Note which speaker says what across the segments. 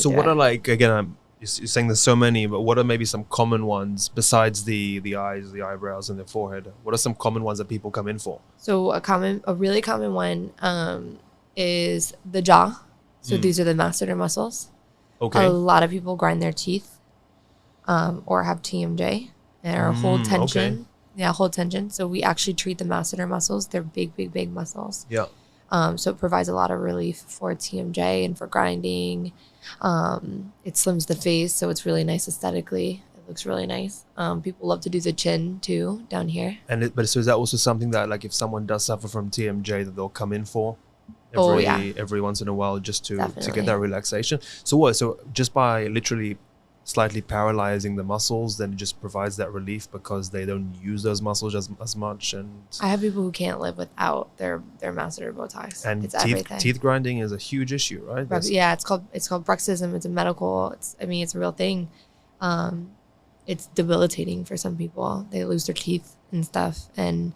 Speaker 1: So what are like, again, you're saying there's so many, but what are maybe some common ones besides the eyes, the eyebrows, and the forehead? What are some common ones that people come in for?
Speaker 2: So a really common one is the jaw. So these are the masseter muscles.
Speaker 1: Okay.
Speaker 2: A lot of people grind their teeth or have TMJ or hold tension.
Speaker 1: Okay.
Speaker 2: Yeah, hold tension. So we actually treat the masseter muscles. They're big, big, big muscles.
Speaker 1: Yeah.
Speaker 2: So it provides a lot of relief for TMJ and for grinding. It slims the face, so it's really nice aesthetically. It looks really nice. People love to do the chin too down here.
Speaker 1: But so is that also something that, like, if someone does suffer from TMJ, that they'll come in for every once in a while just to get that relaxation? So what? So just by literally slightly paralyzing the muscles, then it just provides that relief because they don't use those muscles as much. And
Speaker 2: I have people who can't live without their masseter Botox.
Speaker 1: And
Speaker 2: it's everything.
Speaker 1: Teeth grinding is a huge issue, right?
Speaker 2: Yeah, it's called Bruxism. It's a medical. It's a real thing. It's debilitating for some people. They lose their teeth and stuff, and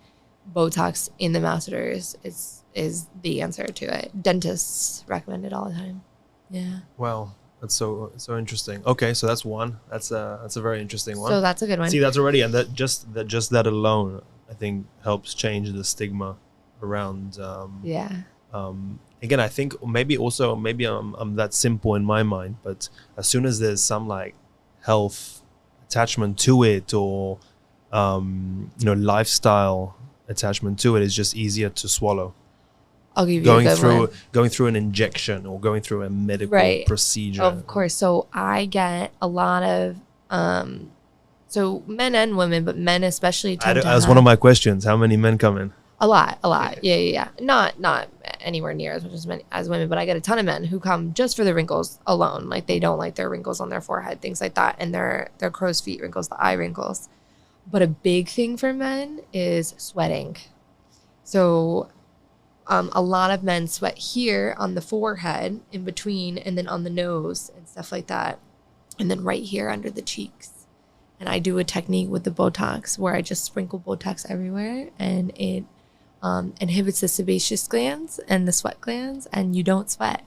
Speaker 2: Botox in the masseters is the answer to it. Dentists recommend it all the time. Yeah.
Speaker 1: Wow. That's so interesting. Okay, so that's one. That's a very interesting one.
Speaker 2: So that's a good one.
Speaker 1: See, that's already, and that alone, I think, helps change the stigma around. Again, I think maybe I'm that simple in my mind, but as soon as there's some like health attachment to it, or lifestyle attachment to it, it's just easier to swallow.
Speaker 2: I'll give you a good one.
Speaker 1: Going through an injection or going through a medical procedure.
Speaker 2: Of course. So I get a lot of so men and women, but men especially.
Speaker 1: That was one of my questions. How many men come in?
Speaker 2: A lot. Yeah. Not anywhere near as much as women, but I get a ton of men who come just for the wrinkles alone. Like they don't like their wrinkles on their forehead, things like that, and their crow's feet wrinkles, the eye wrinkles. But a big thing for men is sweating. So a lot of men sweat here on the forehead, in between, and then on the nose and stuff like that, and then right here under the cheeks. And I do a technique with the Botox where I just sprinkle Botox everywhere, and it inhibits the sebaceous glands and the sweat glands, and you don't sweat.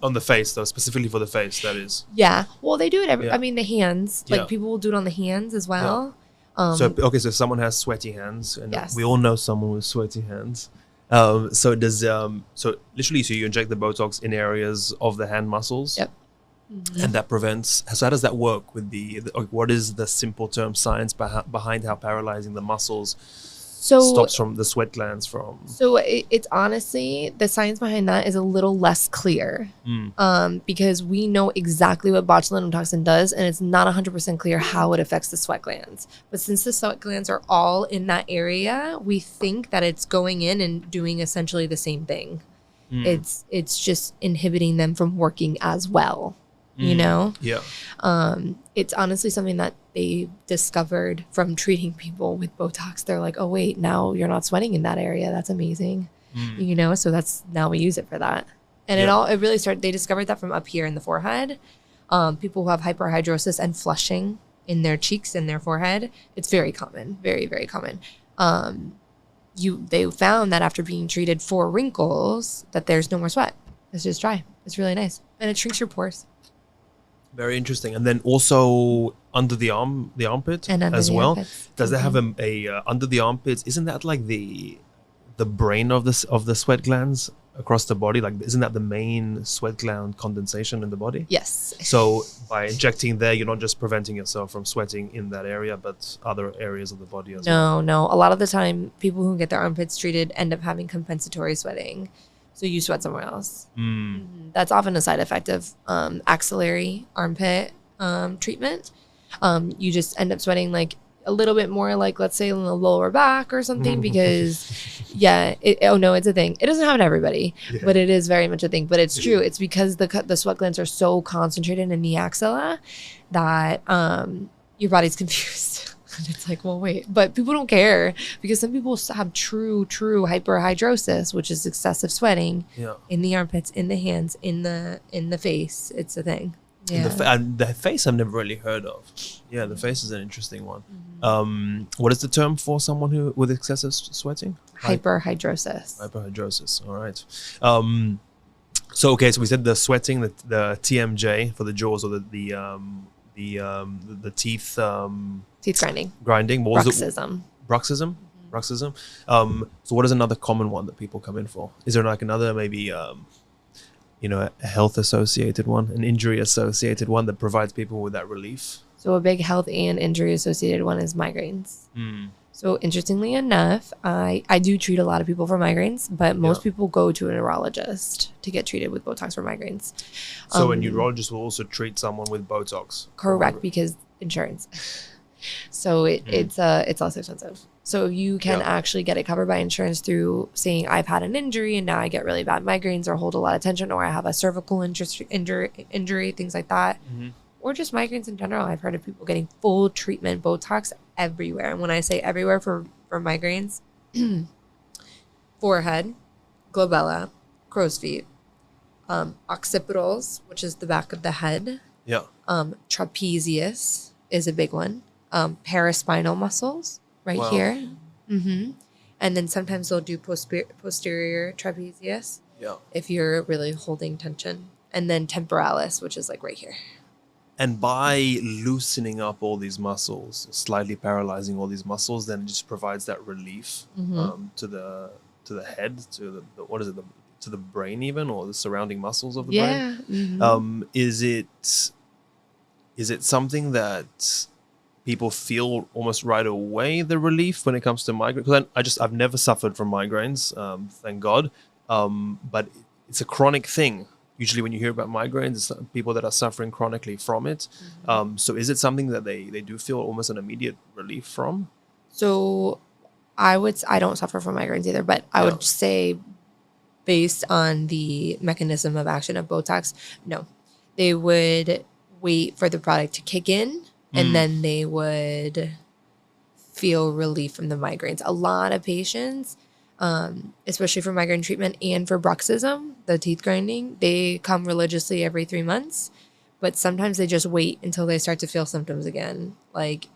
Speaker 1: On the face, though, specifically for the face, that is.
Speaker 2: Yeah. Well, they do it I mean, the hands. Like people will do it on the hands as well.
Speaker 1: Yeah. So someone has sweaty hands, and we all know someone with sweaty hands. So you inject the Botox in areas of the hand muscles.
Speaker 2: Yep.
Speaker 1: And that prevents. So how does that work with what is the simple term science behind how paralyzing the muscles stops from the sweat glands from?
Speaker 2: So it's honestly, the science behind that is a little less clear, because we know exactly what botulinum toxin does, and it's not 100% clear how it affects the sweat glands. But since the sweat glands are all in that area, we think that it's going in and doing essentially the same thing. It's just inhibiting them from working as well. Yeah. It's honestly something that they discovered from treating people with Botox. They're like, oh wait, now you're not sweating in that area. That's amazing. So now we use it for that. And it really started, they discovered that from up here in the forehead. People who have hyperhidrosis and flushing in their cheeks and their forehead, it's very common, very, very common. They found that after being treated for wrinkles, that there's no more sweat. It's just dry. It's really nice. And it shrinks your pores.
Speaker 1: Very interesting. And then also under the armpit
Speaker 2: and
Speaker 1: as well.
Speaker 2: Armpits.
Speaker 1: Does it have a under the armpits? Isn't that like the brain of the sweat glands across the body? Like, isn't that the main sweat gland condensation in the body?
Speaker 2: Yes.
Speaker 1: So by injecting there, you're not just preventing yourself from sweating in that area, but other areas of the body as well.
Speaker 2: No. A lot of the time, people who get their armpits treated end up having compensatory sweating. So you sweat somewhere else. That's often a side effect of axillary armpit treatment. You just end up sweating like a little bit more, like let's say in the lower back or something, because it's a thing. It doesn't happen to everybody, but it is very much a thing. But it's true. It's because the sweat glands are so concentrated in the axilla that your body's confused. And it's like, well, wait. But people don't care, because some people have true hyperhidrosis, which is excessive sweating in the armpits, in the hands, in the face. It's a thing. Yeah.
Speaker 1: And the face I've never really heard of. Yeah, the face is an interesting one. What is the term for someone with excessive sweating?
Speaker 2: Hyperhidrosis.
Speaker 1: Hyperhidrosis. All right. So okay, so we said the sweating, the TMJ for the jaws, or the teeth
Speaker 2: teeth grinding.
Speaker 1: Grinding. What was
Speaker 2: Bruxism.
Speaker 1: Bruxism. Bruxism. So what is another common one that people come in for? Is there like another maybe a health associated one, an injury associated one that provides people with that relief?
Speaker 2: So a big health and injury associated one is migraines. So interestingly enough, I do treat a lot of people for migraines, but most people go to a neurologist to get treated with Botox for migraines.
Speaker 1: So a neurologist will also treat someone with Botox?
Speaker 2: Correct, because insurance. So it's less expensive. So you can actually get it covered by insurance through saying, I've had an injury and now I get really bad migraines or hold a lot of tension, or I have a cervical injury, things like that. Or just migraines in general. I've heard of people getting full treatment Botox everywhere. And when I say everywhere for migraines, forehead, glabella, crow's feet, occipitals, which is the back of the head. Trapezius is a big one. Paraspinal muscles here. And then sometimes they'll do posterior trapezius if you're really holding tension. And then temporalis, which is like right here.
Speaker 1: And by loosening up all these muscles, slightly paralyzing all these muscles, then it just provides that relief to the head, to the what is it, to the brain even, or the surrounding muscles of the brain. Is it something that people feel almost right away, the relief when it comes to migraine? Because I've never suffered from migraines, thank God, but it's a chronic thing. Usually when you hear about migraines, it's people that are suffering chronically from it. So is it something that they do feel almost an immediate relief from?
Speaker 2: So I don't suffer from migraines either, but I would say based on the mechanism of action of Botox, no. They would wait for the product to kick in and then they would feel relief from the migraines. A lot of patients, especially for migraine treatment and for bruxism, the teeth grinding, they come religiously every 3 months, but sometimes they just wait until they start to feel symptoms again. Like,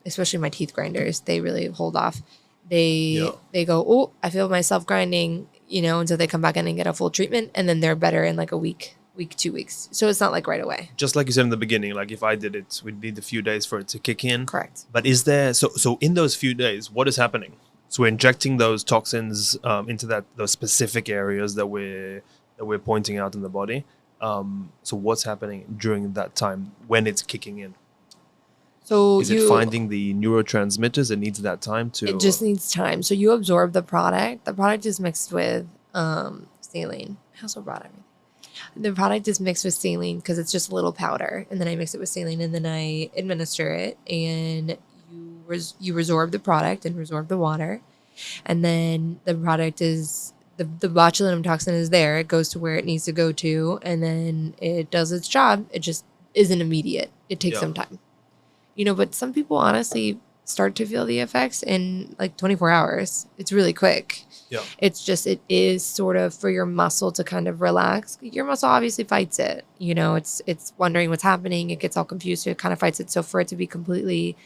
Speaker 2: especially my teeth grinders, they really hold off. They go, oh, I feel myself grinding, until they come back in and get a full treatment, and then they're better in like a week, 2 weeks. So it's not like right away.
Speaker 1: Just like you said in the beginning, like if I did it, we'd need a few days for it to kick in.
Speaker 2: Correct.
Speaker 1: But is there, so in those few days, what is happening? So we're injecting those toxins into those specific areas that we're pointing out in the body. So what's happening during that time when it's kicking in?
Speaker 2: So
Speaker 1: is it finding the neurotransmitters? It needs that time to.
Speaker 2: It just needs time. So you absorb the product. The product is mixed with saline. I also brought everything. The product is mixed with saline because it's just a little powder, and then I mix it with saline, and then I administer it, and you resorb the product and resorb the water, and then the product is the botulinum toxin is there. It goes to where it needs to go to, and then it does its job. It just isn't immediate. It takes some time, but some people honestly start to feel the effects in like 24 hours. It's really quick. Yeah. It's just, it is sort of for your muscle to kind of relax. Your muscle obviously fights it. It's wondering what's happening. It gets all confused. So it kind of fights it. So for it to be completely,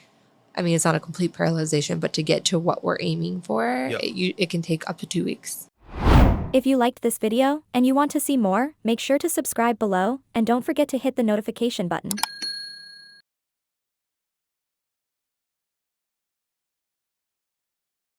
Speaker 2: it's not a complete paralyzation, but to get to what we're aiming for, it can take up to 2 weeks.
Speaker 3: If you liked this video and you want to see more, make sure to subscribe below and don't forget to hit the notification button.